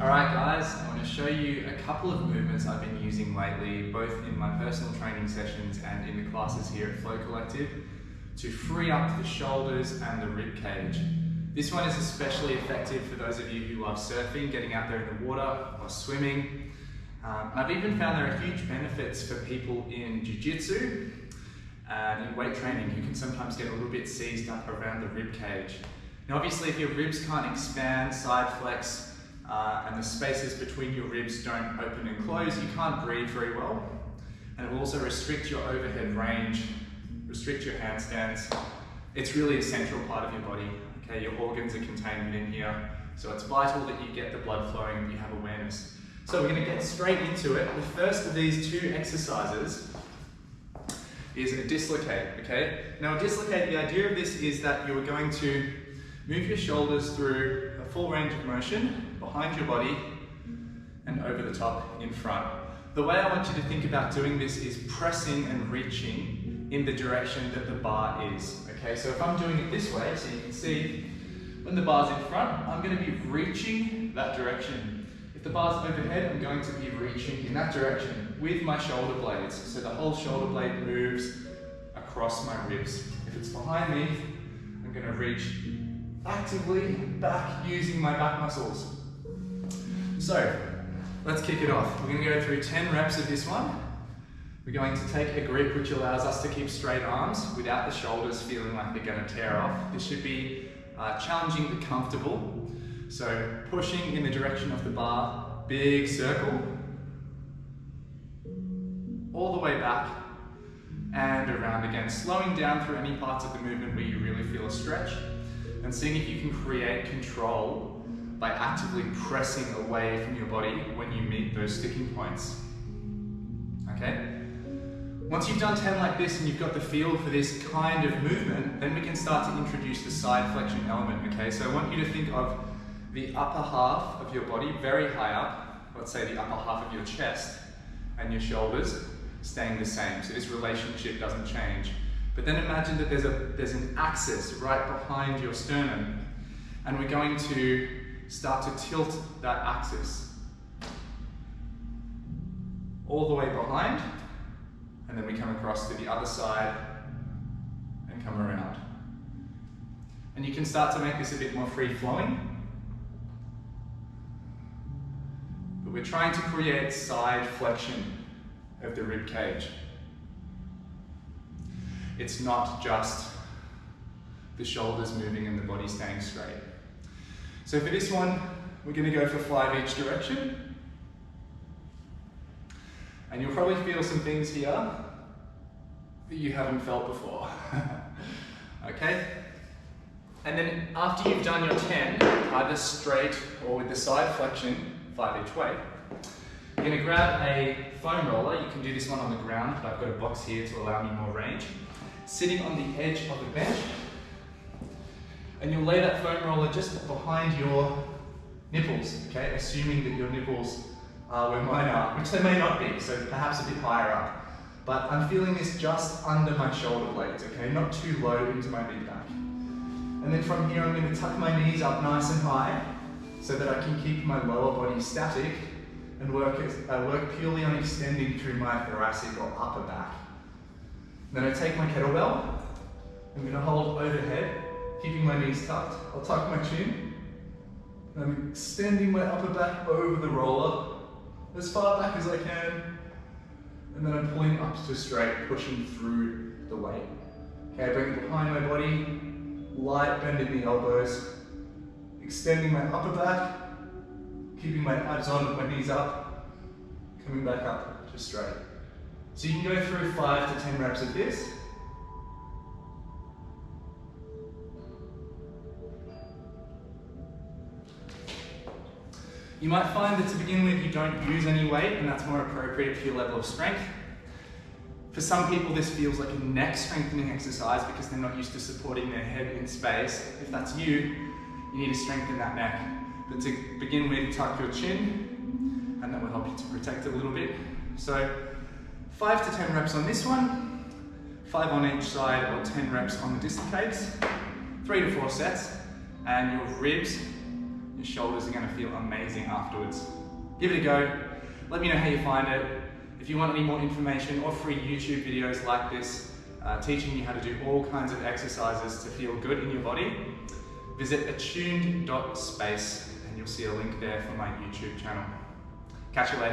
Alright guys, I want to show you a couple of movements I've been using lately, both in my personal training sessions and in the classes here at Flow Collective, to free up the shoulders and the rib cage. This one is especially effective for those of you who love surfing, getting out there in the water or swimming. I've even found there are huge benefits for people in jiu-jitsu and in weight training who can sometimes get a little bit seized up around the rib cage. Now obviously if your ribs can't expand, side flex, and the spaces between your ribs don't open and close, you can't breathe very well. And it will also restrict your overhead range, restrict your handstands. It's really a central part of your body. Okay, your organs are contained within here, so it's vital that you get the blood flowing and you have awareness. So we're going to get straight into it. The first of these two exercises is a dislocate. Okay, now a dislocate, the idea of this is that you're going to move your shoulders through a full range of motion behind your body and over the top in front. The way I want you to think about doing this is pressing and reaching in the direction that the bar is. Okay, so if I'm doing it this way, so you can see when the bar's in front, I'm going to be reaching that direction. If the bar's overhead, I'm going to be reaching in that direction with my shoulder blades. So the whole shoulder blade moves across my ribs. If it's behind me, I'm going to reach actively back using my back muscles. So let's kick it off. We're going to go through 10 reps of this one. We're going to take a grip which allows us to keep straight arms without the shoulders feeling like they're going to tear off. This should be challenging but comfortable. So pushing in the direction of the bar, big circle, all the way back and around again, slowing down through any parts of the movement where you really feel a stretch, and seeing if you can create control by actively pressing away from your body when you meet those sticking points. Okay? Once you've done 10 like this and you've got the feel for this kind of movement, then we can start to introduce the side flexion element. Okay? So I want you to think of the upper half of your body, very high up, let's say the upper half of your chest, and your shoulders staying the same. So this relationship doesn't change. But then imagine that there's an axis right behind your sternum, and we're going to start to tilt that axis all the way behind, and then we come across to the other side and come around. And you can start to make this a bit more free-flowing, but we're trying to create side flexion of the rib cage. It's not just the shoulders moving and the body staying straight. So for this one, we're going to go for 5 each direction. And you'll probably feel some things here that you haven't felt before. Okay? And then after you've done your 10, either straight or with the side flexion, 5 each way, you're going to grab a foam roller. You can do this one on the ground, but I've got a box here to allow me more range. Sitting on the edge of the bench, and you'll lay that foam roller just behind your nipples, okay? Assuming that your nipples are where mine are, which they may not be, so perhaps a bit higher up. But I'm feeling this just under my shoulder blades, okay? Not too low into my mid back. And then from here, I'm going to tuck my knees up nice and high so that I can keep my lower body static and work purely on extending through my thoracic or upper back. Then I take my kettlebell, I'm going to hold overhead, keeping my knees tucked. I'll tuck my chin, and I'm extending my upper back over the roller, as far back as I can, and then I'm pulling up to straight, pushing through the weight. Okay, I bring it behind my body, light bend in the elbows, extending my upper back, keeping my abs on with my knees up, coming back up to straight. So you can go through 5 to 10 reps of this. You might find that to begin with you don't use any weight, and that's more appropriate for your level of strength. For some people this feels like a neck strengthening exercise because they're not used to supporting their head in space. If that's you, you need to strengthen that neck. But to begin with, tuck your chin, and that will help you to protect it a little bit. So 5 to 10 reps on this one, 5 on each side, or 10 reps on the Dislocates, 3 to 4 sets, and your ribs, Your shoulders are going to feel amazing afterwards. Give it a go. Let me know how you find it. If you want any more information or free YouTube videos like this, teaching you how to do all kinds of exercises to feel good in your body, visit attuned.space and you'll see a link there for my YouTube channel. Catch you later.